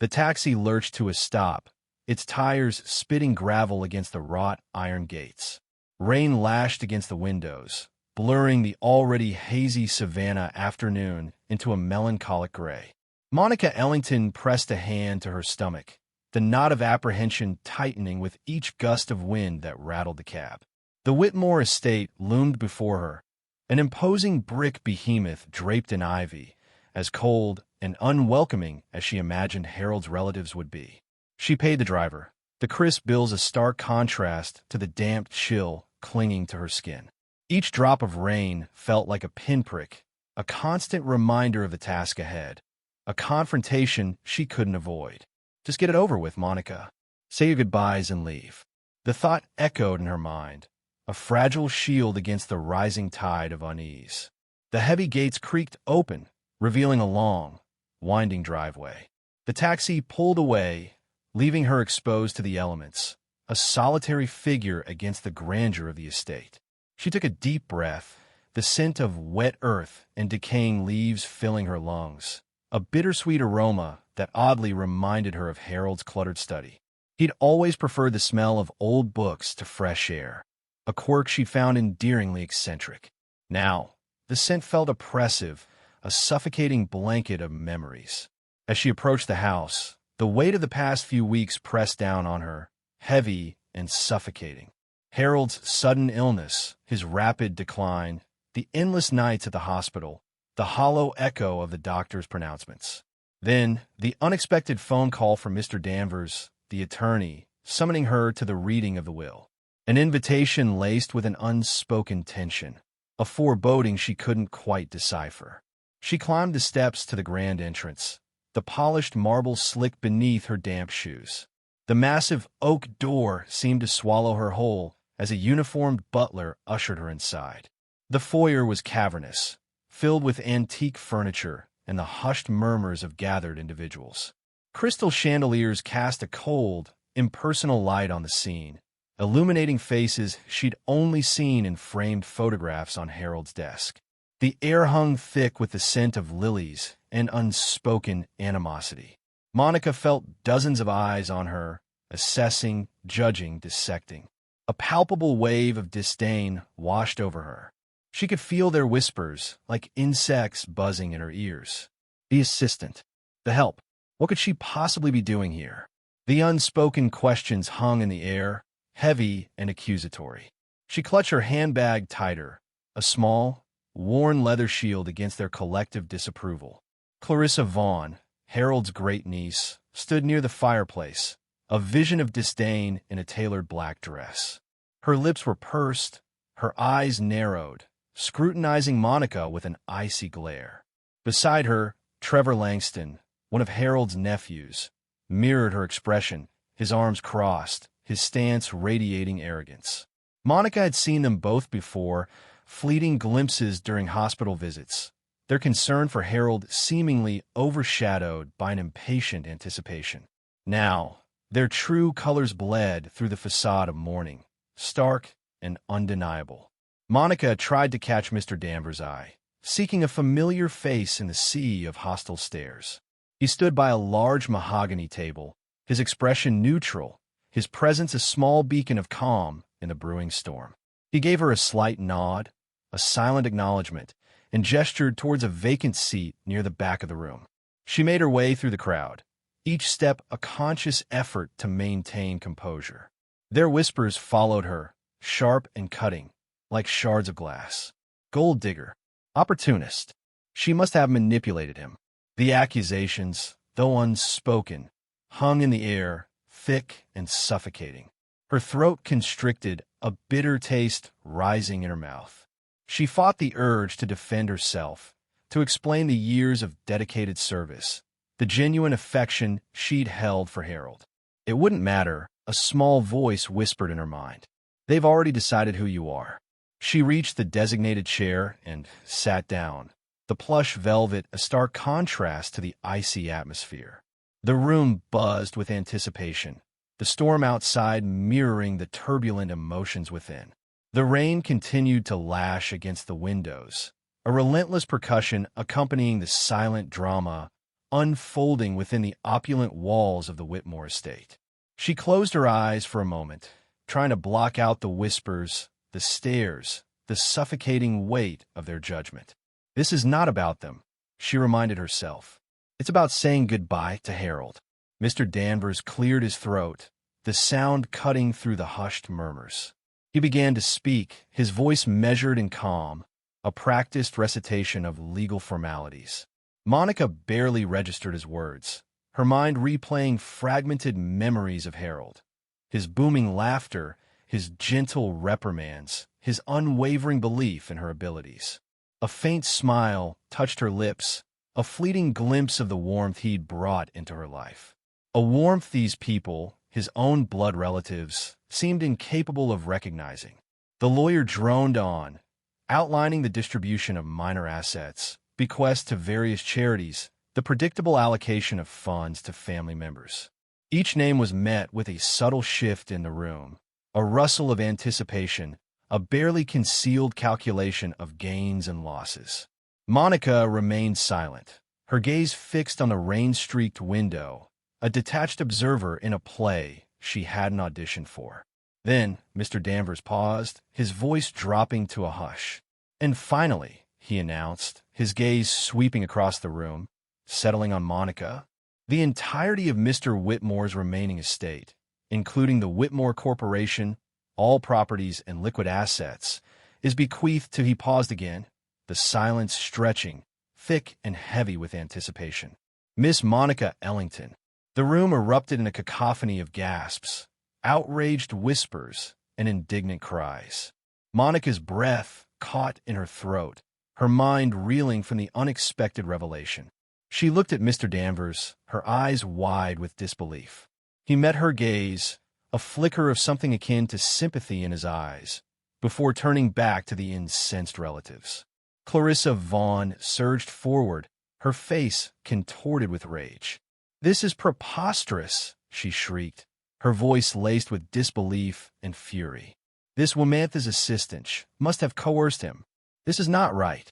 The taxi lurched to a stop, its tires spitting gravel against the wrought iron gates. Rain lashed against the windows, blurring the already hazy Savannah afternoon into a melancholic gray. Monica Ellington pressed a hand to her stomach, the knot of apprehension tightening with each gust of wind that rattled the cab. The Whitmore estate loomed before her, an imposing brick behemoth draped in ivy, as cold and unwelcoming as she imagined Harold's relatives would be. She paid the driver, the crisp bills a stark contrast to the damp chill clinging to her skin. Each drop of rain felt like a pinprick, a constant reminder of the task ahead, a confrontation she couldn't avoid. Just get it over with, Monica. Say your goodbyes and leave. The thought echoed in her mind, a fragile shield against the rising tide of unease. The heavy gates creaked open, revealing a long, winding driveway. The taxi pulled away, leaving her exposed to the elements, a solitary figure against the grandeur of the estate. She took a deep breath, the scent of wet earth and decaying leaves filling her lungs, a bittersweet aroma that oddly reminded her of Harold's cluttered study. He'd always preferred the smell of old books to fresh air, a quirk she found endearingly eccentric. Now, the scent felt oppressive, a suffocating blanket of memories. As she approached the house, the weight of the past few weeks pressed down on her, heavy and suffocating. Harold's sudden illness, his rapid decline, the endless nights at the hospital, the hollow echo of the doctor's pronouncements. Then, the unexpected phone call from Mr. Danvers, the attorney, summoning her to the reading of the will. An invitation laced with an unspoken tension, a foreboding she couldn't quite decipher. She climbed the steps to the grand entrance, the polished marble slick beneath her damp shoes. The massive oak door seemed to swallow her whole as a uniformed butler ushered her inside. The foyer was cavernous, filled with antique furniture and the hushed murmurs of gathered individuals. Crystal chandeliers cast a cold, impersonal light on the scene, illuminating faces she'd only seen in framed photographs on Harold's desk. The air hung thick with the scent of lilies and unspoken animosity. Monica felt dozens of eyes on her, assessing, judging, dissecting. A palpable wave of disdain washed over her. She could feel their whispers, like insects buzzing in her ears. The assistant. The help. What could she possibly be doing here? The unspoken questions hung in the air, heavy and accusatory. She clutched her handbag tighter, a small, worn leather shield against their collective disapproval. Clarissa Vaughn, Harold's great-niece, stood near the fireplace, a vision of disdain in a tailored black dress. Her lips were pursed, her eyes narrowed, scrutinizing Monica with an icy glare. Beside her, Trevor Langston, one of Harold's nephews, mirrored her expression, his arms crossed, his stance radiating arrogance. Monica had seen them both before, fleeting glimpses during hospital visits, their concern for Harold seemingly overshadowed by an impatient anticipation. Now, their true colors bled through the facade of mourning, stark and undeniable. Monica tried to catch Mr. Danvers' eye, seeking a familiar face in the sea of hostile stares. He stood by a large mahogany table, his expression neutral, his presence a small beacon of calm in the brewing storm. He gave her a slight nod, a silent acknowledgement, and gestured towards a vacant seat near the back of the room. She made her way through the crowd, each step a conscious effort to maintain composure. Their whispers followed her, sharp and cutting, like shards of glass. Gold digger. Opportunist. She must have manipulated him. The accusations, though unspoken, hung in the air, thick and suffocating. Her throat constricted, a bitter taste rising in her mouth. She fought the urge to defend herself, to explain the years of dedicated service, the genuine affection she'd held for Harold. It wouldn't matter, a small voice whispered in her mind. They've already decided who you are. She reached the designated chair and sat down, the plush velvet a stark contrast to the icy atmosphere. The room buzzed with anticipation, the storm outside mirroring the turbulent emotions within. The rain continued to lash against the windows, a relentless percussion accompanying the silent drama unfolding within the opulent walls of the Whitmore estate. She closed her eyes for a moment, trying to block out the whispers, the stares, the suffocating weight of their judgment. This is not about them, she reminded herself. It's about saying goodbye to Harold. Mr. Danvers cleared his throat, the sound cutting through the hushed murmurs. He began to speak, his voice measured and calm, a practiced recitation of legal formalities. Monica barely registered his words, her mind replaying fragmented memories of Harold. His booming laughter, his gentle reprimands, his unwavering belief in her abilities. A faint smile touched her lips, a fleeting glimpse of the warmth he'd brought into her life. A warmth these people, his own blood relatives, seemed incapable of recognizing. The lawyer droned on, outlining the distribution of minor assets, bequests to various charities, the predictable allocation of funds to family members. Each name was met with a subtle shift in the room, a rustle of anticipation, a barely concealed calculation of gains and losses. Monica remained silent, her gaze fixed on the rain-streaked window, a detached observer in a play she hadn't auditioned for. Then Mr. Danvers paused, his voice dropping to a hush. "And finally," he announced, his gaze sweeping across the room, settling on Monica, "the entirety of Mr. Whitmore's remaining estate, including the Whitmore Corporation, all properties and liquid assets, is bequeathed to—" He paused again, the silence stretching, thick and heavy with anticipation. "Miss Monica Ellington." The room erupted in a cacophony of gasps, outraged whispers, and indignant cries. Monica's breath caught in her throat, her mind reeling from the unexpected revelation. She looked at Mr. Danvers, her eyes wide with disbelief. He met her gaze, a flicker of something akin to sympathy in his eyes, before turning back to the incensed relatives. Clarissa Vaughn surged forward, her face contorted with rage. "This is preposterous," she shrieked, her voice laced with disbelief and fury. "This Womantha's assistant must have coerced him. This is not right."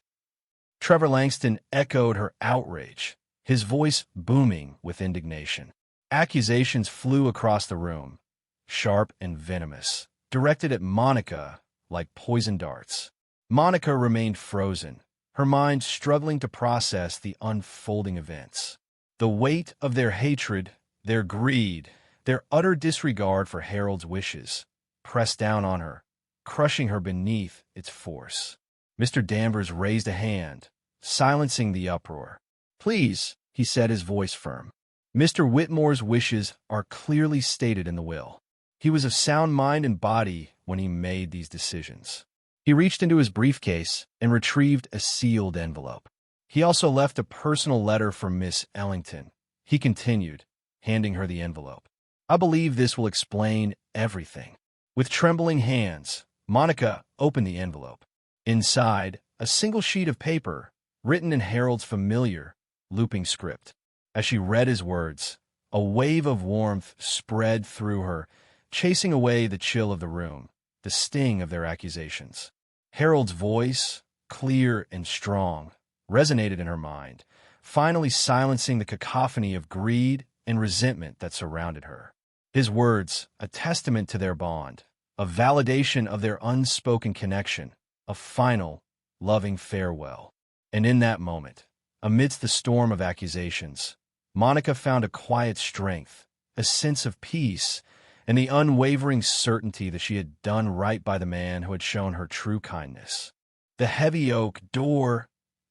Trevor Langston echoed her outrage, his voice booming with indignation. Accusations flew across the room, sharp and venomous, directed at Monica like poison darts. Monica remained frozen, her mind struggling to process the unfolding events. The weight of their hatred, their greed, their utter disregard for Harold's wishes, pressed down on her, crushing her beneath its force. Mr. Danvers raised a hand, silencing the uproar. "Please," he said, his voice firm. "Mr. Whitmore's wishes are clearly stated in the will. He was of sound mind and body when he made these decisions." He reached into his briefcase and retrieved a sealed envelope. He also left a personal letter for Miss Ellington. He continued, handing her the envelope. "I believe this will explain everything." With trembling hands, Monica opened the envelope. Inside, a single sheet of paper, written in Harold's familiar, looping script. As she read his words, a wave of warmth spread through her, chasing away the chill of the room, the sting of their accusations. Harold's voice, clear and strong, resonated in her mind, finally silencing the cacophony of greed and resentment that surrounded her. His words, a testament to their bond, a validation of their unspoken connection, a final, loving farewell. And in that moment, amidst the storm of accusations, Monica found a quiet strength, a sense of peace, and the unwavering certainty that she had done right by the man who had shown her true kindness. The heavy oak door,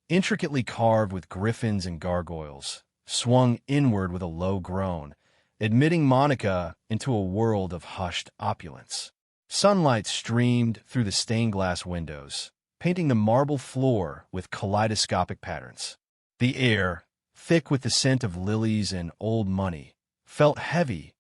intricately carved with griffins and gargoyles, swung inward with a low groan, admitting Monica into a world of hushed opulence. Sunlight streamed through the stained-glass windows, painting the marble floor with kaleidoscopic patterns. The air, thick with the scent of lilies and old money, felt heavy,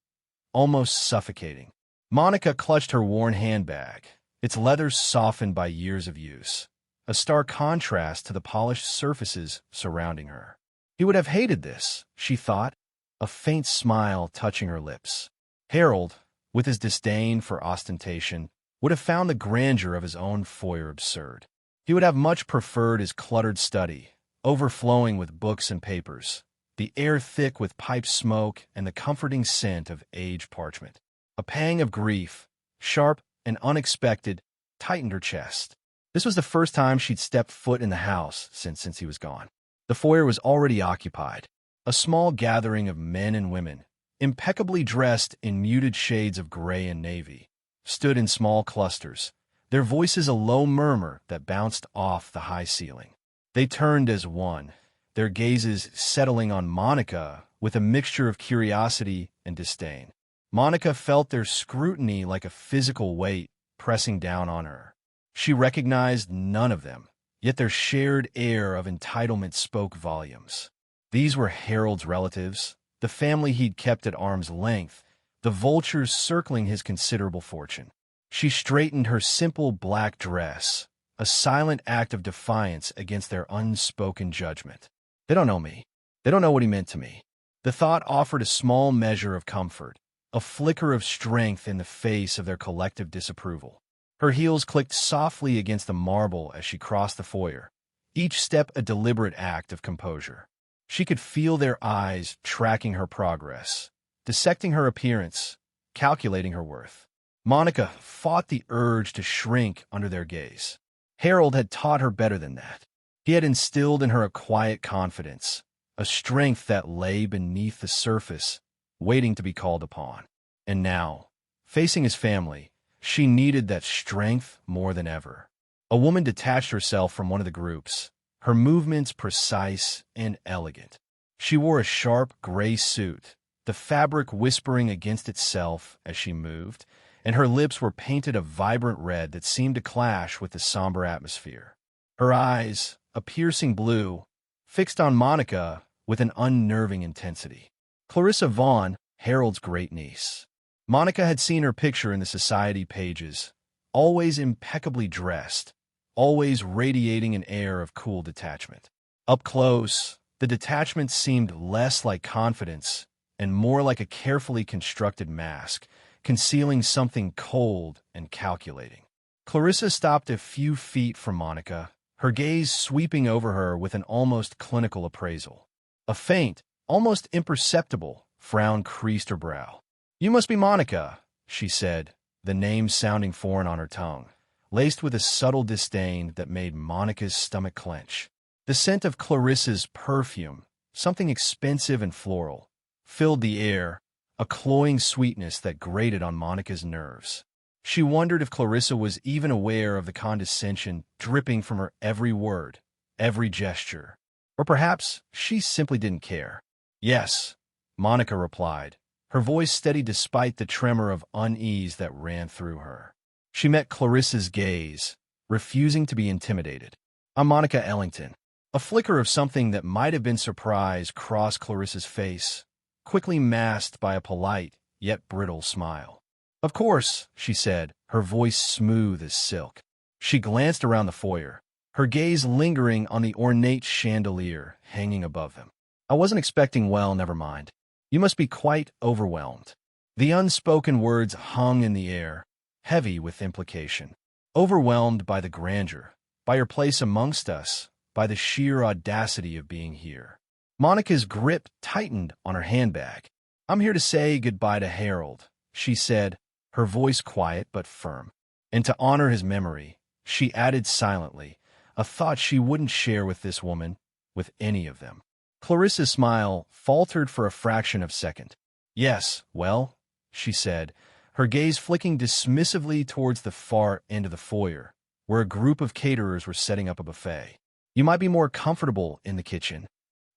almost suffocating. Monica clutched her worn handbag, its leathers softened by years of use, a stark contrast to the polished surfaces surrounding her. He would have hated this, she thought, a faint smile touching her lips. Harold, with his disdain for ostentation, would have found the grandeur of his own foyer absurd. He would have much preferred his cluttered study, overflowing with books and papers, the air thick with pipe smoke and the comforting scent of aged parchment. A pang of grief, sharp and unexpected, tightened her chest. This was the first time she'd stepped foot in the house since he was gone. The foyer was already occupied. A small gathering of men and women, impeccably dressed in muted shades of gray and navy, stood in small clusters, their voices a low murmur that bounced off the high ceiling. They turned as one, their gazes settling on Monica with a mixture of curiosity and disdain. Monica felt their scrutiny like a physical weight pressing down on her. She recognized none of them, yet their shared air of entitlement spoke volumes. These were Harold's relatives, the family he'd kept at arm's length, the vultures circling his considerable fortune. She straightened her simple black dress, a silent act of defiance against their unspoken judgment. They don't know me. They don't know what he meant to me. The thought offered a small measure of comfort, a flicker of strength in the face of their collective disapproval. Her heels clicked softly against the marble as she crossed the foyer, each step a deliberate act of composure. She could feel their eyes tracking her progress, dissecting her appearance, calculating her worth. Monica fought the urge to shrink under their gaze. Harold had taught her better than that. He had instilled in her a quiet confidence, a strength that lay beneath the surface, waiting to be called upon. And now, facing his family, she needed that strength more than ever. A woman detached herself from one of the groups, her movements precise and elegant. She wore a sharp gray suit, the fabric whispering against itself as she moved, and her lips were painted a vibrant red that seemed to clash with the somber atmosphere. Her eyes, a piercing blue, fixed on Monica with an unnerving intensity. Clarissa Vaughn, Harold's great niece. Monica had seen her picture in the society pages, always impeccably dressed, always radiating an air of cool detachment. Up close, the detachment seemed less like confidence and more like a carefully constructed mask, concealing something cold and calculating. Clarissa stopped a few feet from Monica, her gaze sweeping over her with an almost clinical appraisal. A faint, almost imperceptible, frown creased her brow. "You must be Monica," she said, the name sounding foreign on her tongue, laced with a subtle disdain that made Monica's stomach clench. The scent of Clarissa's perfume, something expensive and floral, filled the air, a cloying sweetness that grated on Monica's nerves. She wondered if Clarissa was even aware of the condescension dripping from her every word, every gesture. Or perhaps she simply didn't care. "Yes," Monica replied, her voice steady despite the tremor of unease that ran through her. She met Clarissa's gaze, refusing to be intimidated. "I'm Monica Ellington." A flicker of something that might have been surprise crossed Clarissa's face, quickly masked by a polite yet brittle smile. "Of course," she said, her voice smooth as silk. She glanced around the foyer, her gaze lingering on the ornate chandelier hanging above them. "I wasn't expecting, well, never mind. You must be quite overwhelmed." The unspoken words hung in the air, heavy with implication. Overwhelmed by the grandeur, by your place amongst us, by the sheer audacity of being here. Monica's grip tightened on her handbag. "I'm here to say goodbye to Harold," she said, her voice quiet but firm. And to honor his memory, she added silently, a thought she wouldn't share with this woman, with any of them. Clarissa's smile faltered for a fraction of a second. "Yes, well," she said, her gaze flicking dismissively towards the far end of the foyer, where a group of caterers were setting up a buffet. "You might be more comfortable in the kitchen."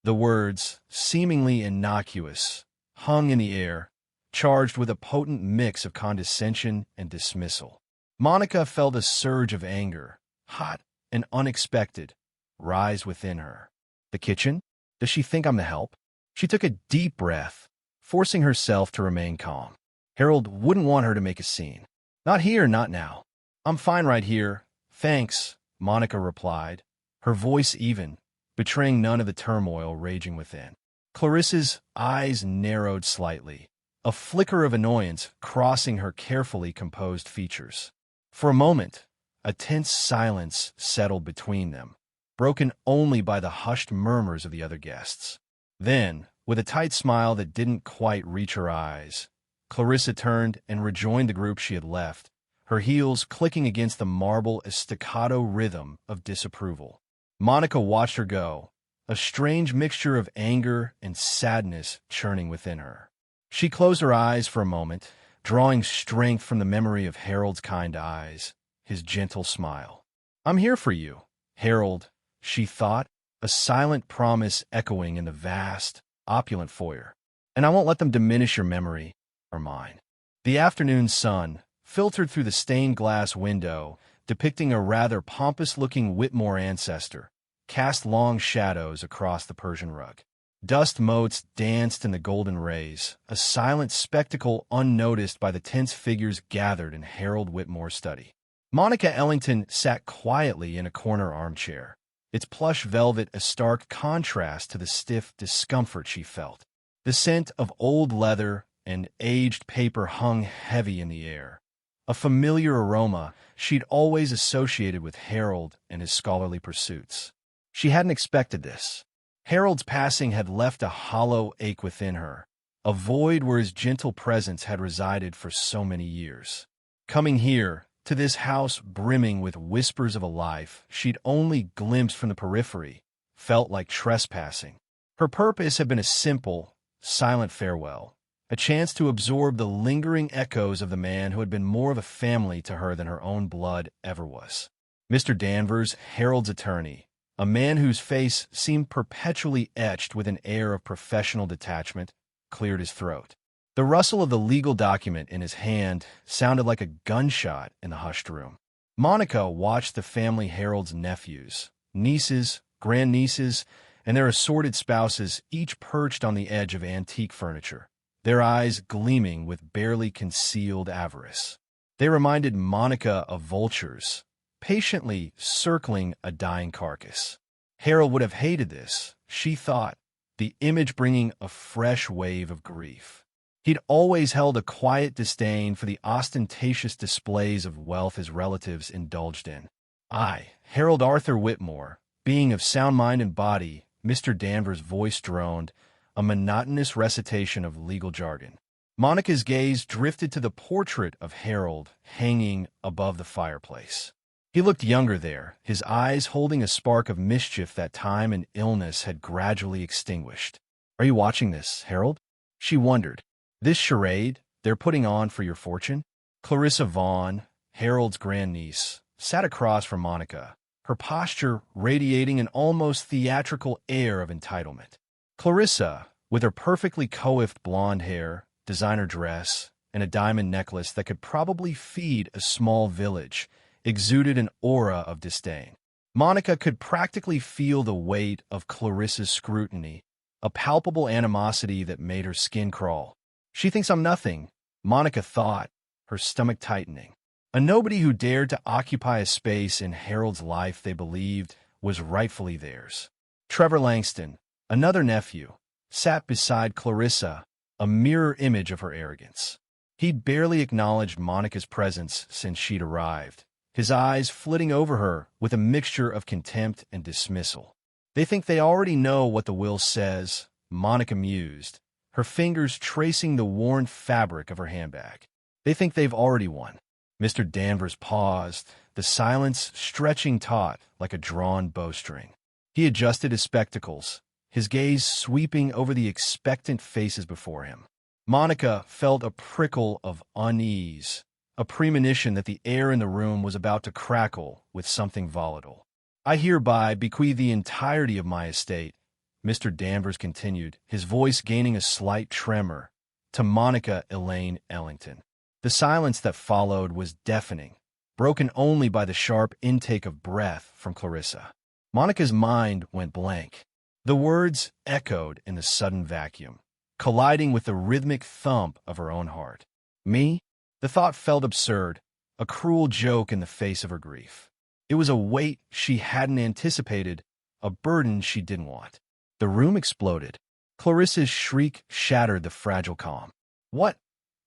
The words, seemingly innocuous, hung in the air, charged with a potent mix of condescension and dismissal. Monica felt a surge of anger, hot and unexpected, rise within her. The kitchen? Does she think I'm the help? She took a deep breath, forcing herself to remain calm. Harold wouldn't want her to make a scene. "Not here, not now. I'm fine right here. Thanks," Monica replied, her voice even, betraying none of the turmoil raging within. Clarissa's eyes narrowed slightly, a flicker of annoyance crossing her carefully composed features. For a moment, a tense silence settled between them, broken only by the hushed murmurs of the other guests. Then, With a tight smile that didn't quite reach her eyes, Clarissa turned and rejoined the group she had left, her heels clicking against the marble staccato rhythm of disapproval. Monica watched her go, a strange mixture of anger and sadness churning within her. She closed her eyes for a moment, drawing strength from the memory of Harold's kind eyes, his gentle smile. "I'm here for you, Harold," she thought, a silent promise echoing in the vast, opulent foyer. "And I won't let them diminish your memory or mine." The afternoon sun filtered through the stained glass window, depicting a rather pompous-looking Whitmore ancestor, cast long shadows across the Persian rug. Dust motes danced in the golden rays, a silent spectacle unnoticed by the tense figures gathered in Harold Whitmore's study. Monica Ellington sat quietly in a corner armchair, its plush velvet a stark contrast to the stiff discomfort she felt. The scent of old leather and aged paper hung heavy in the air, a familiar aroma she'd always associated with Harold and his scholarly pursuits. She hadn't expected this. Harold's passing had left a hollow ache within her, a void where his gentle presence had resided for so many years. Coming here, to this house brimming with whispers of a life she'd only glimpsed from the periphery, felt like trespassing. Her purpose had been a simple, silent farewell, a chance to absorb the lingering echoes of the man who had been more of a family to her than her own blood ever was. Mr. Danvers, Harold's attorney, a man whose face seemed perpetually etched with an air of professional detachment, cleared his throat. The rustle of the legal document in his hand sounded like a gunshot in the hushed room. Monica watched the family Harold's nephews, nieces, grandnieces, and their assorted spouses each perched on the edge of antique furniture, their eyes gleaming with barely concealed avarice. They reminded Monica of vultures, patiently circling a dying carcass. Harold would have hated this, she thought, the image bringing a fresh wave of grief. He'd always held a quiet disdain for the ostentatious displays of wealth his relatives indulged in. I, Harold Arthur Whitmore, being of sound mind and body, Mr. Danvers' voice droned, a monotonous recitation of legal jargon. Monica's gaze drifted to the portrait of Harold hanging above the fireplace. He looked younger there, his eyes holding a spark of mischief that time and illness had gradually extinguished. "Are you watching this, Harold?" she wondered. "This charade they're putting on for your fortune?" Clarissa Vaughn, Harold's grandniece, sat across from Monica, her posture radiating an almost theatrical air of entitlement. Clarissa, with her perfectly coiffed blonde hair, designer dress, and a diamond necklace that could probably feed a small village, exuded an aura of disdain. Monica could practically feel the weight of Clarissa's scrutiny, a palpable animosity that made her skin crawl. "She thinks I'm nothing," Monica thought, her stomach tightening. A nobody who dared to occupy a space in Harold's life they believed was rightfully theirs. Trevor Langston, another nephew, sat beside Clarissa, a mirror image of her arrogance. He'd barely acknowledged Monica's presence since she'd arrived, his eyes flitting over her with a mixture of contempt and dismissal. "They think they already know what the will says," Monica mused, her fingers tracing the worn fabric of her handbag. "They think they've already won." Mr. Danvers paused, the silence stretching taut like a drawn bowstring. He adjusted his spectacles, his gaze sweeping over the expectant faces before him. Monica felt a prickle of unease, a premonition that the air in the room was about to crackle with something volatile. "I hereby bequeath the entirety of my estate," Mr. Danvers continued, his voice gaining a slight tremor, "to Monica Elaine Ellington." The silence that followed was deafening, broken only by the sharp intake of breath from Clarissa. Monica's mind went blank. The words echoed in the sudden vacuum, colliding with the rhythmic thump of her own heart. "Me?" The thought felt absurd, a cruel joke in the face of her grief. It was a weight she hadn't anticipated, a burden she didn't want. The room exploded. Clarissa's shriek shattered the fragile calm. "What?"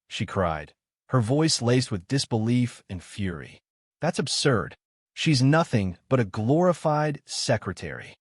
she cried, her voice laced with disbelief and fury. "That's absurd. She's nothing but a glorified secretary."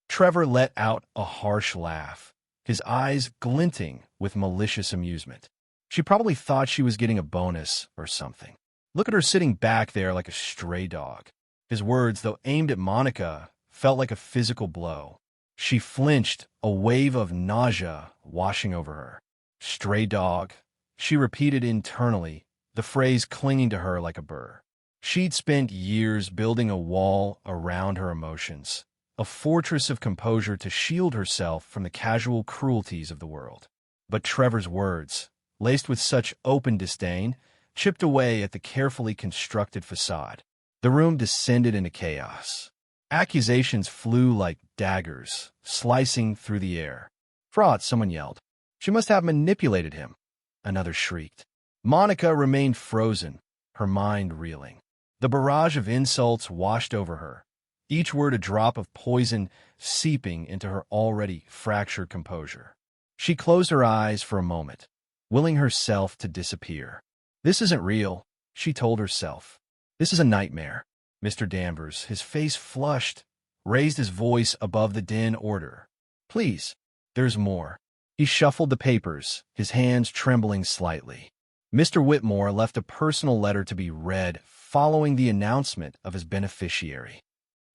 Trevor let out a harsh laugh, his eyes glinting with malicious amusement. She probably thought she was getting a bonus or something. Look at her sitting back there like a stray dog. His words, though aimed at Monica, felt like a physical blow. She flinched, a wave of nausea washing over her. Stray dog. She repeated internally, the phrase clinging to her like a burr. She'd spent years building a wall around her emotions, a fortress of composure to shield herself from the casual cruelties of the world. But Trevor's words, laced with such open disdain, chipped away at the carefully constructed facade. The room descended into chaos. Accusations flew like daggers, slicing through the air. Fraud, someone yelled. She must have manipulated him. Another shrieked. Monica remained frozen, her mind reeling. The barrage of insults washed over her, each word a drop of poison seeping into her already fractured composure. She closed her eyes for a moment, willing herself to disappear. This isn't real, she told herself. This is a nightmare. Mr. Danvers, his face flushed, raised his voice above the din order. Please, there's more. He shuffled the papers, his hands trembling slightly. Mr. Whitmore left a personal letter to be read following the announcement of his beneficiary.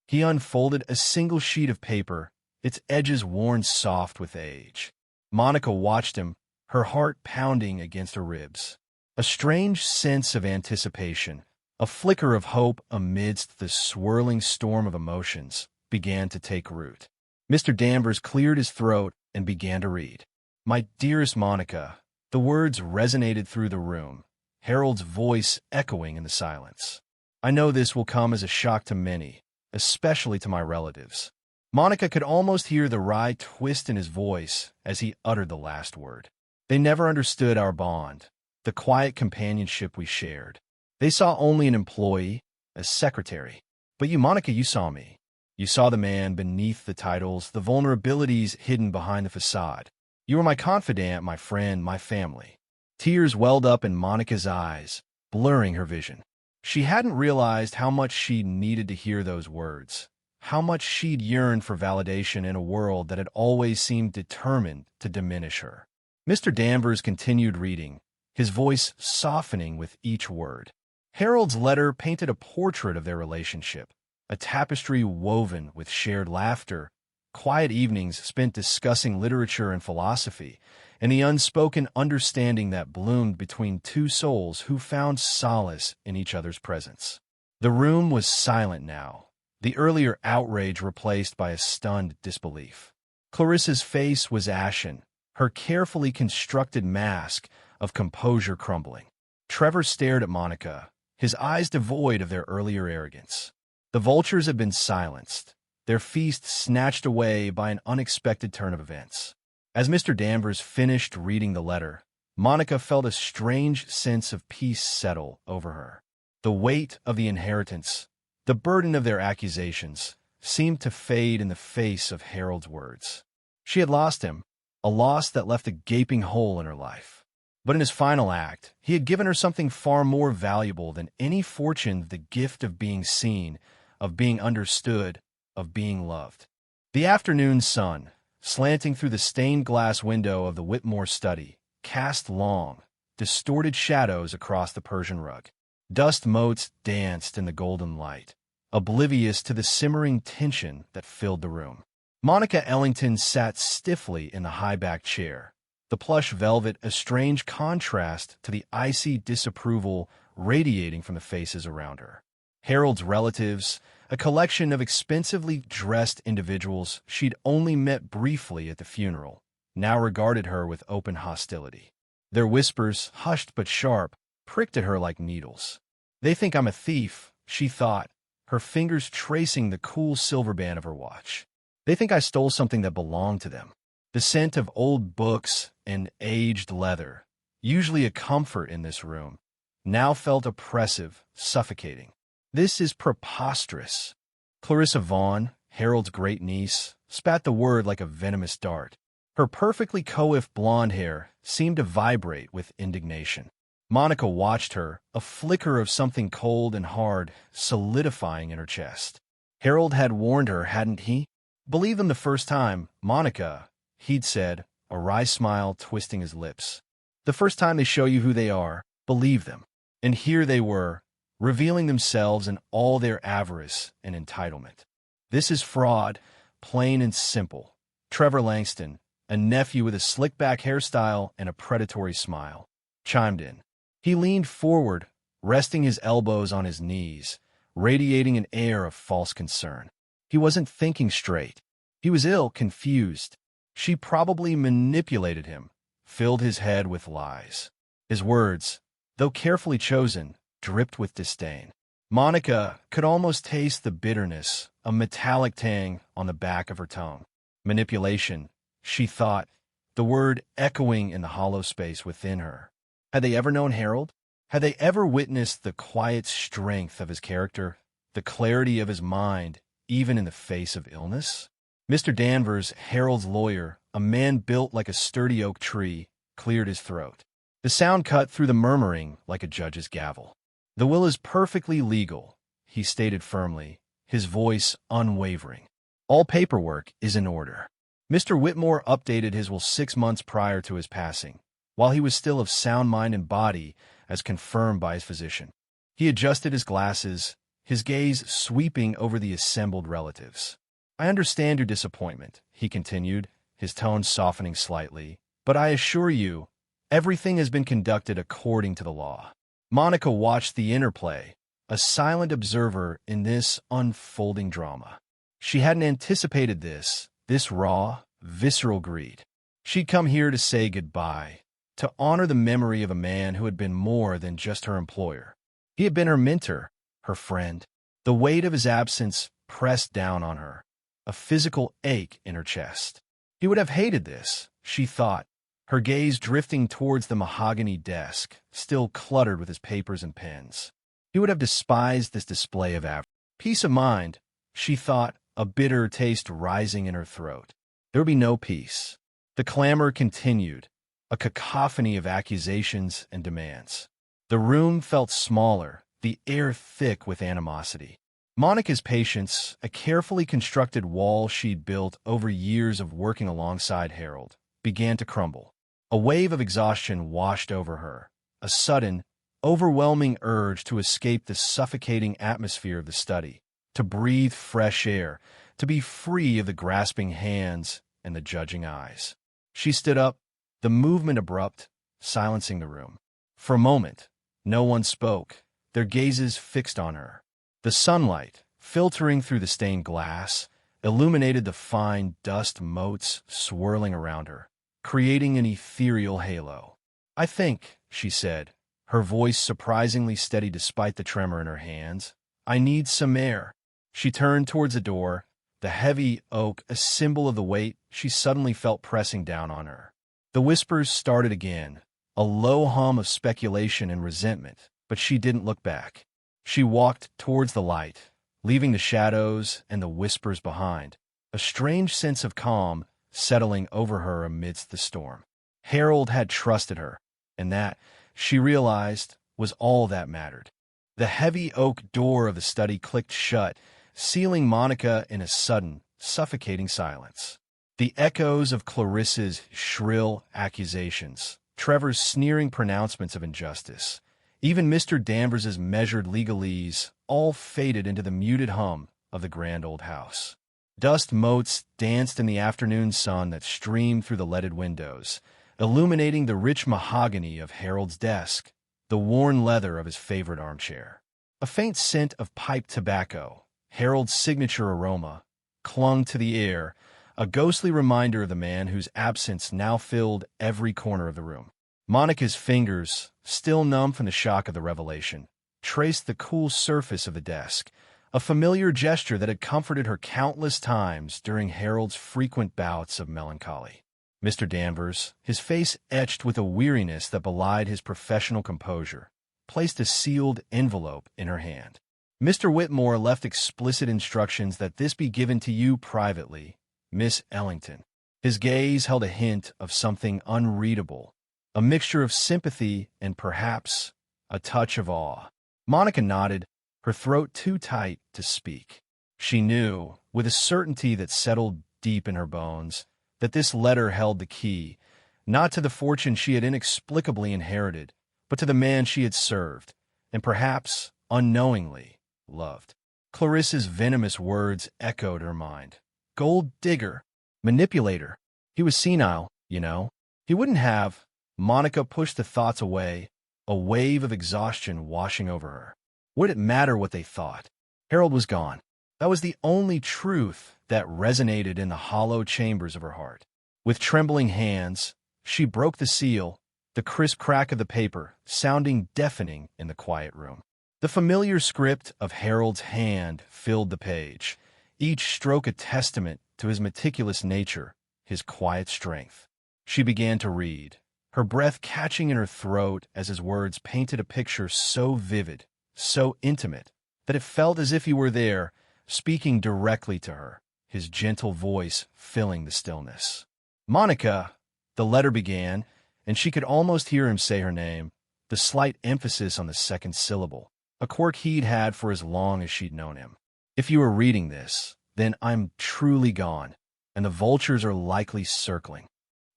He unfolded a single sheet of paper, its edges worn soft with age. Monica watched him, her heart pounding against her ribs. A strange sense of anticipation, a flicker of hope amidst the swirling storm of emotions, began to take root. Mr. Danvers cleared his throat and began to read. My dearest Monica, the words resonated through the room, Harold's voice echoing in the silence. I know this will come as a shock to many, especially to my relatives. Monica could almost hear the wry twist in his voice as he uttered the last word. They never understood our bond, the quiet companionship we shared. They saw only an employee, a secretary. But you, Monica, you saw me. You saw the man beneath the titles, the vulnerabilities hidden behind the facade. You were my confidant, my friend, my family. Tears welled up in Monica's eyes, blurring her vision. She hadn't realized how much she needed to hear those words, how much she'd yearned for validation in a world that had always seemed determined to diminish her. Mr. Danvers continued reading, his voice softening with each word. Harold's letter painted a portrait of their relationship, a tapestry woven with shared laughter, quiet evenings spent discussing literature and philosophy, and the unspoken understanding that bloomed between two souls who found solace in each other's presence. The room was silent now, the earlier outrage replaced by a stunned disbelief. Clarissa's face was ashen, her carefully constructed mask of composure crumbling. Trevor stared at Monica, his eyes devoid of their earlier arrogance. The vultures had been silenced, their feast snatched away by an unexpected turn of events. As Mr. Danvers finished reading the letter, Monica felt a strange sense of peace settle over her. The weight of the inheritance, the burden of their accusations, seemed to fade in the face of Harold's words. She had lost him, a loss that left a gaping hole in her life. But in his final act, he had given her something far more valuable than any fortune, the gift of being seen, of being understood, of being loved. The afternoon sun, slanting through the stained glass window of the Whitmore study, cast long, distorted shadows across the Persian rug. Dust motes danced in the golden light, oblivious to the simmering tension that filled the room. Monica Ellington sat stiffly in the high-backed chair, the plush velvet a strange contrast to the icy disapproval radiating from the faces around her. Harold's relatives, a collection of expensively dressed individuals she'd only met briefly at the funeral, now regarded her with open hostility. Their whispers, hushed but sharp, pricked at her like needles. They think I'm a thief, she thought, her fingers tracing the cool silver band of her watch. They think I stole something that belonged to them. The scent of old books and aged leather, usually a comfort in this room, now felt oppressive, suffocating. This is preposterous. Clarissa Vaughn, Harold's great-niece, spat the word like a venomous dart. Her perfectly coiffed blonde hair seemed to vibrate with indignation. Monica watched her, a flicker of something cold and hard solidifying in her chest. Harold had warned her, hadn't he? Believe them the first time, Monica, he'd said, a wry smile twisting his lips. The first time they show you who they are, believe them. And here they were, revealing themselves in all their avarice and entitlement. This is fraud, plain and simple. Trevor Langston, a nephew with a slick-back hairstyle and a predatory smile, chimed in. He leaned forward, resting his elbows on his knees, radiating an air of false concern. He wasn't thinking straight. He was ill, confused. She probably manipulated him, filled his head with lies. His words, though carefully chosen, dripped with disdain. Monica could almost taste the bitterness, a metallic tang on the back of her tongue. Manipulation, she thought, the word echoing in the hollow space within her. Had they ever known Harold? Had they ever witnessed the quiet strength of his character, the clarity of his mind, even in the face of illness? Mr. Danvers, Harold's lawyer, a man built like a sturdy oak tree, cleared his throat. The sound cut through the murmuring like a judge's gavel. The will is perfectly legal, he stated firmly, his voice unwavering. All paperwork is in order. Mr. Whitmore updated his will 6 months prior to his passing, while he was still of sound mind and body, as confirmed by his physician. He adjusted his glasses, his gaze sweeping over the assembled relatives. I understand your disappointment, he continued, his tone softening slightly, but I assure you, everything has been conducted according to the law. Monica watched the interplay, a silent observer in this unfolding drama. She hadn't anticipated this raw, visceral greed. She'd come here to say goodbye, to honor the memory of a man who had been more than just her employer. He had been her mentor, her friend. The weight of his absence pressed down on her, a physical ache in her chest. He would have hated this, she thought, her gaze drifting towards the mahogany desk, still cluttered with his papers and pens. He would have despised this display of avarice. Peace of mind, she thought, a bitter taste rising in her throat. There would be no peace. The clamor continued, a cacophony of accusations and demands. The room felt smaller, the air thick with animosity. Monica's patience, a carefully constructed wall she'd built over years of working alongside Harold, began to crumble. A wave of exhaustion washed over her, a sudden, overwhelming urge to escape the suffocating atmosphere of the study, to breathe fresh air, to be free of the grasping hands and the judging eyes. She stood up, the movement abrupt, silencing the room. For a moment, no one spoke, their gazes fixed on her. The sunlight, filtering through the stained glass, illuminated the fine dust motes swirling around her, creating an ethereal halo. I think, she said, her voice surprisingly steady despite the tremor in her hands, I need some air. She turned towards the door, the heavy oak a symbol of the weight she suddenly felt pressing down on her. The whispers started again, a low hum of speculation and resentment, but she didn't look back. She walked towards the light, leaving the shadows and the whispers behind, a strange sense of calm settling over her amidst the storm. Harold had trusted her, and that, she realized, was all that mattered. The heavy oak door of the study clicked shut, sealing Monica in a sudden, suffocating silence. The echoes of Clarissa's shrill accusations, Trevor's sneering pronouncements of injustice, even Mr. Danvers's measured legalese, all faded into the muted hum of the grand old house. Dust motes danced in the afternoon sun that streamed through the leaded windows, illuminating the rich mahogany of Harold's desk, the worn leather of his favorite armchair. A faint scent of pipe tobacco, Harold's signature aroma, clung to the air, a ghostly reminder of the man whose absence now filled every corner of the room. Monica's fingers, still numb from the shock of the revelation, traced the cool surface of the desk, a familiar gesture that had comforted her countless times during Harold's frequent bouts of melancholy. Mr. Danvers, his face etched with a weariness that belied his professional composure, placed a sealed envelope in her hand. Mr. Whitmore left explicit instructions that this be given to you privately, Miss Ellington. His gaze held a hint of something unreadable, a mixture of sympathy and perhaps a touch of awe. Monica nodded, her throat too tight to speak. She knew, with a certainty that settled deep in her bones, that this letter held the key, not to the fortune she had inexplicably inherited, but to the man she had served, and perhaps, unknowingly, loved. Clarissa's venomous words echoed her mind. Gold digger, manipulator. He was senile, you know. He wouldn't have. Monica pushed the thoughts away, a wave of exhaustion washing over her. What did it matter what they thought? Harold was gone. That was the only truth that resonated in the hollow chambers of her heart. With trembling hands, she broke the seal, the crisp crack of the paper sounding deafening in the quiet room. The familiar script of Harold's hand filled the page, each stroke a testament to his meticulous nature, his quiet strength. She began to read, her breath catching in her throat as his words painted a picture so vivid, so intimate, that it felt as if he were there, speaking directly to her, his gentle voice filling the stillness. Monica, the letter began, and she could almost hear him say her name, the slight emphasis on the second syllable, a quirk he'd had for as long as she'd known him. If you are reading this, then I'm truly gone, and the vultures are likely circling.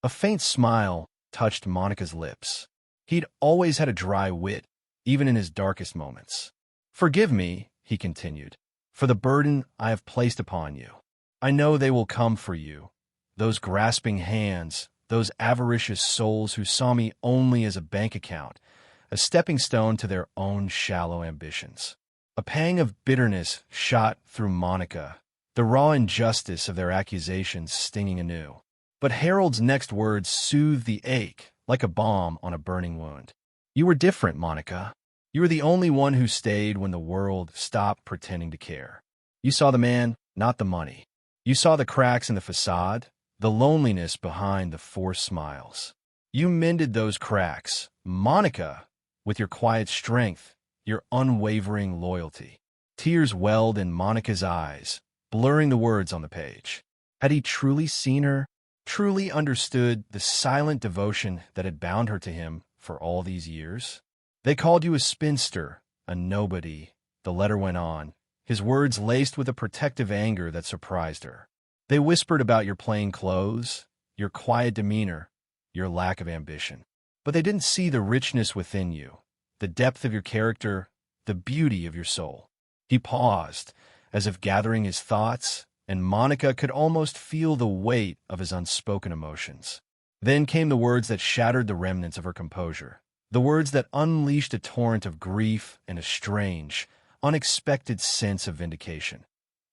A faint smile touched Monica's lips. He'd always had a dry wit, even in his darkest moments. Forgive me, he continued, for the burden I have placed upon you. I know they will come for you, those grasping hands, those avaricious souls who saw me only as a bank account, a stepping stone to their own shallow ambitions. A pang of bitterness shot through Monica, the raw injustice of their accusations stinging anew. But Harold's next words soothed the ache like a balm on a burning wound. You were different, Monica. You were the only one who stayed when the world stopped pretending to care. You saw the man, not the money. You saw the cracks in the facade, the loneliness behind the forced smiles. You mended those cracks, Monica, with your quiet strength, your unwavering loyalty. Tears welled in Monica's eyes, blurring the words on the page. Had he truly seen her, truly understood the silent devotion that had bound her to him for all these years? They called you a spinster, a nobody, the letter went on, his words laced with a protective anger that surprised her. They whispered about your plain clothes, your quiet demeanor, your lack of ambition. But they didn't see the richness within you, the depth of your character, the beauty of your soul. He paused, as if gathering his thoughts, and Monica could almost feel the weight of his unspoken emotions. Then came the words that shattered the remnants of her composure, the words that unleashed a torrent of grief and a strange, unexpected sense of vindication.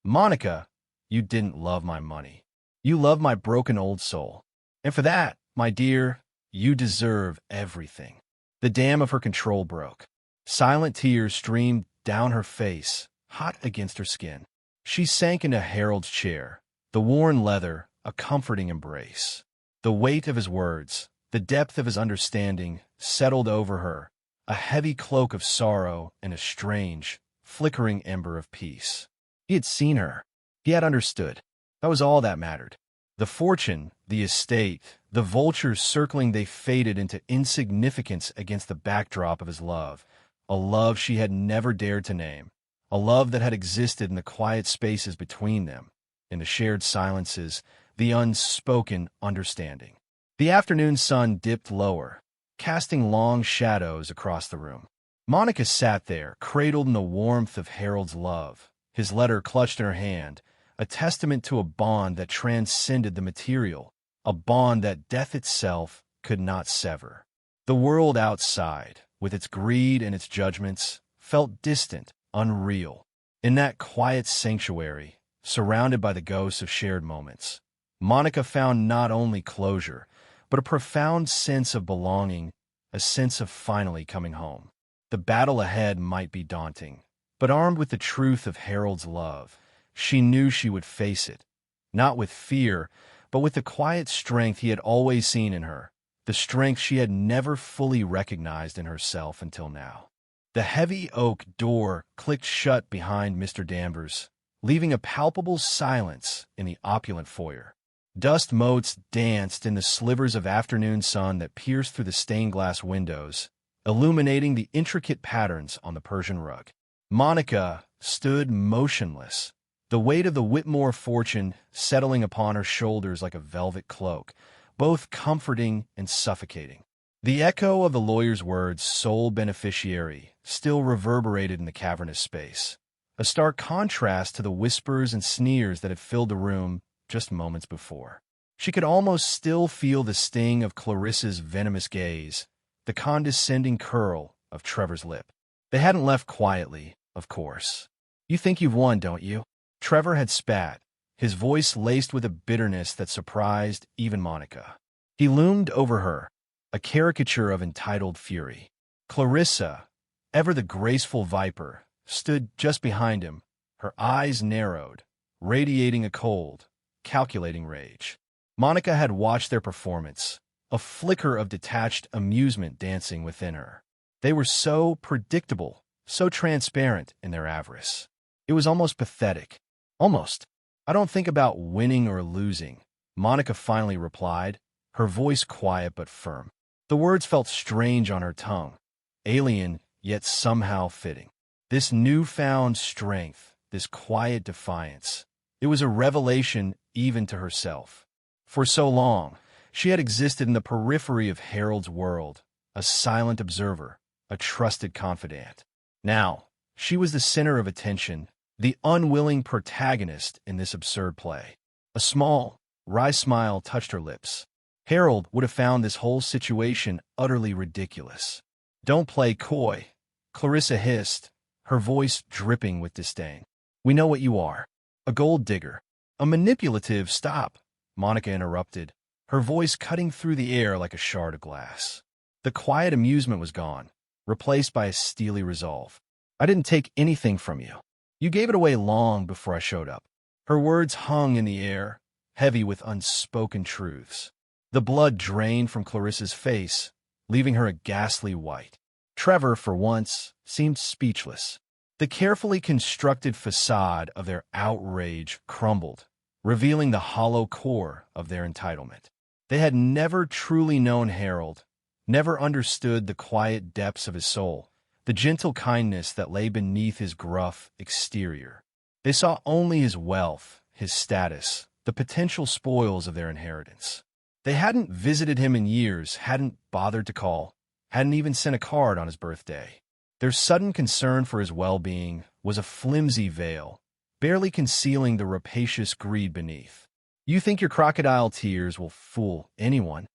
Monica, you didn't love my money. You loved my broken old soul. And for that, my dear, you deserve everything. The dam of her control broke. Silent tears streamed down her face, hot against her skin. She sank into Harold's chair, the worn leather a comforting embrace. The weight of his words, the depth of his understanding, settled over her, a heavy cloak of sorrow and a strange, flickering ember of peace. He had seen her. He had understood. That was all that mattered. The fortune, the estate, the vultures circling, they faded into insignificance against the backdrop of his love, a love she had never dared to name, a love that had existed in the quiet spaces between them, in the shared silences, the unspoken understanding. The afternoon sun dipped lower, casting long shadows across the room. Monica sat there, cradled in the warmth of Harold's love, his letter clutched in her hand, a testament to a bond that transcended the material, a bond that death itself could not sever. The world outside, with its greed and its judgments, felt distant, unreal. In that quiet sanctuary, surrounded by the ghosts of shared moments, Monica found not only closure, but a profound sense of belonging, a sense of finally coming home. The battle ahead might be daunting, but armed with the truth of Harold's love, she knew she would face it, not with fear, but with the quiet strength he had always seen in her, the strength she had never fully recognized in herself until now. The heavy oak door clicked shut behind Mr. Danvers, leaving a palpable silence in the opulent foyer. Dust motes danced in the slivers of afternoon sun that pierced through the stained-glass windows, illuminating the intricate patterns on the Persian rug. Monica stood motionless, the weight of the Whitmore fortune settling upon her shoulders like a velvet cloak, both comforting and suffocating. The echo of the lawyer's words, sole beneficiary, still reverberated in the cavernous space, a stark contrast to the whispers and sneers that had filled the room just moments before. She could almost still feel the sting of Clarissa's venomous gaze, the condescending curl of Trevor's lip. They hadn't left quietly, of course. "You think you've won, don't you?" Trevor had spat, his voice laced with a bitterness that surprised even Monica. He loomed over her, a caricature of entitled fury. Clarissa, ever the graceful viper, stood just behind him, her eyes narrowed, radiating a cold, calculating rage. Monica had watched their performance, a flicker of detached amusement dancing within her. They were so predictable, so transparent in their avarice. It was almost pathetic. Almost. "I don't think about winning or losing," Monica finally replied, her voice quiet but firm. The words felt strange on her tongue, alien yet somehow fitting. This newfound strength, this quiet defiance, it was a revelation even to herself. For so long, she had existed in the periphery of Harold's world, a silent observer, a trusted confidant. Now, she was the center of attention, the unwilling protagonist in this absurd play. A small, wry smile touched her lips. Harold would have found this whole situation utterly ridiculous. "Don't play coy," Clarissa hissed, her voice dripping with disdain. "We know what you are. A gold digger. A manipulative—" "Stop," Monica interrupted, her voice cutting through the air like a shard of glass. The quiet amusement was gone, replaced by a steely resolve. "I didn't take anything from you. You gave it away long before I showed up." Her words hung in the air, heavy with unspoken truths. The blood drained from Clarissa's face, leaving her a ghastly white. Trevor, for once, seemed speechless. The carefully constructed facade of their outrage crumbled, revealing the hollow core of their entitlement. They had never truly known Harold, never understood the quiet depths of his soul, the gentle kindness that lay beneath his gruff exterior. They saw only his wealth, his status, the potential spoils of their inheritance. They hadn't visited him in years, hadn't bothered to call, hadn't even sent a card on his birthday. Their sudden concern for his well-being was a flimsy veil, barely concealing the rapacious greed beneath. "You think your crocodile tears will fool anyone?"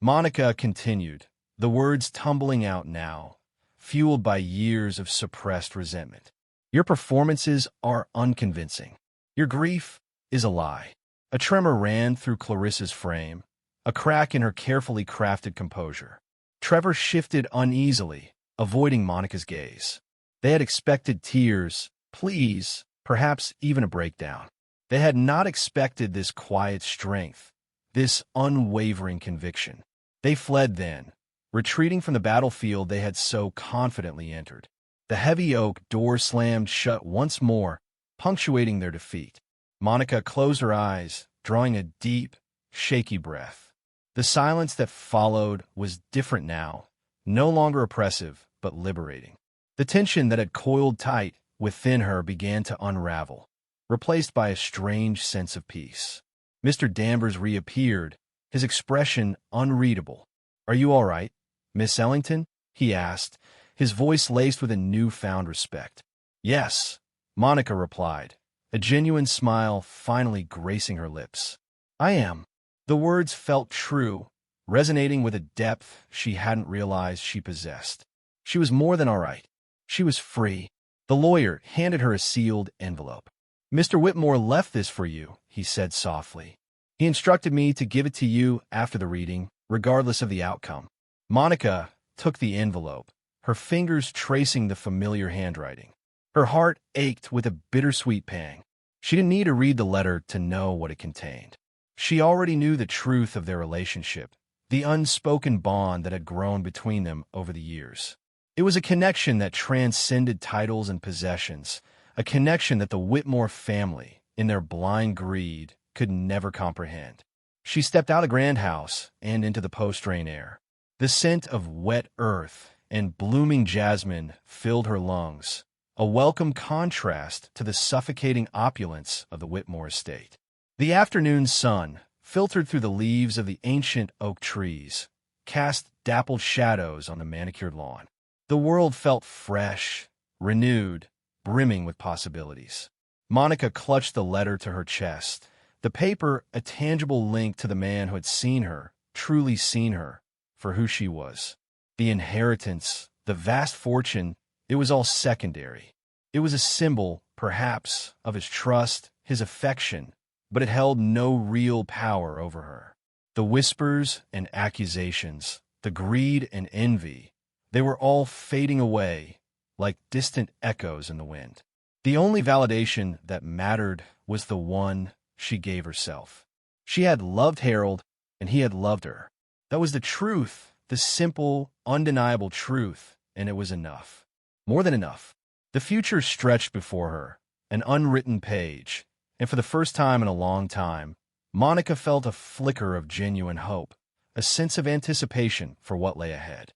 Monica continued, the words tumbling out now, fueled by years of suppressed resentment. "Your performances are unconvincing. Your grief is a lie." A tremor ran through Clarissa's frame, a crack in her carefully crafted composure. Trevor shifted uneasily, avoiding Monica's gaze. They had expected tears, pleas, perhaps even a breakdown. They had not expected this quiet strength, this unwavering conviction. They fled then, retreating from the battlefield they had so confidently entered. The heavy oak door slammed shut once more, punctuating their defeat. Monica closed her eyes, drawing a deep, shaky breath. The silence that followed was different now, no longer oppressive, but liberating. The tension that had coiled tight within her began to unravel, replaced by a strange sense of peace. Mr. Danvers reappeared, his expression unreadable. "Are you all right, Miss Ellington?" he asked, his voice laced with a newfound respect. "Yes," Monica replied, a genuine smile finally gracing her lips. "I am." The words felt true, resonating with a depth she hadn't realized she possessed. She was more than all right. She was free. The lawyer handed her a sealed envelope. "Mr. Whitmore left this for you," he said softly. "He instructed me to give it to you after the reading, regardless of the outcome." Monica took the envelope, her fingers tracing the familiar handwriting. Her heart ached with a bittersweet pang. She didn't need to read the letter to know what it contained. She already knew the truth of their relationship, the unspoken bond that had grown between them over the years. It was a connection that transcended titles and possessions, a connection that the Whitmore family, in their blind greed, could never comprehend. She stepped out of Grand House and into the post-rain air. The scent of wet earth and blooming jasmine filled her lungs, a welcome contrast to the suffocating opulence of the Whitmore estate. The afternoon sun, filtered through the leaves of the ancient oak trees, cast dappled shadows on the manicured lawn. The world felt fresh, renewed, brimming with possibilities. Monica clutched the letter to her chest, the paper a tangible link to the man who had seen her, truly seen her, for who she was. The inheritance, the vast fortune, it was all secondary. It was a symbol, perhaps, of his trust, his affection, but it held no real power over her. The whispers and accusations, the greed and envy, they were all fading away like distant echoes in the wind. The only validation that mattered was the one she gave herself. She had loved Harold, and he had loved her. That was the truth, the simple, undeniable truth, and it was enough. More than enough. The future stretched before her, an unwritten page, and for the first time in a long time, Monica felt a flicker of genuine hope, a sense of anticipation for what lay ahead.